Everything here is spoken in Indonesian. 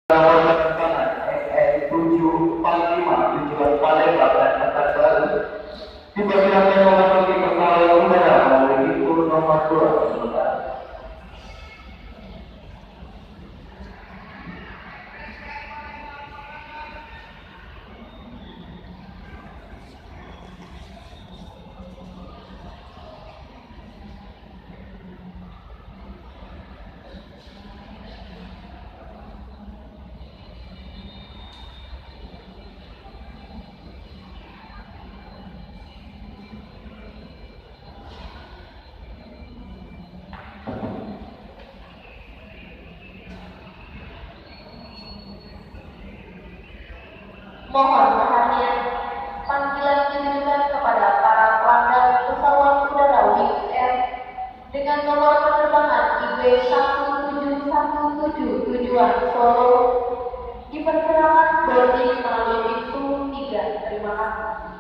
Nomor penerbangan SN745 tujuan Palembang dan Pekanbaru dipersilakan memasuki pesawat udara melalui pintu nomor 2 sebentar. Mohon perhatian, panggilan ditujukan kepada para pelanggan pesawat udara Wings Air dengan nomor penerbangan IB1717 tujuan Solo. Dipersilakan boarding melalui pintu 3. Terima kasih.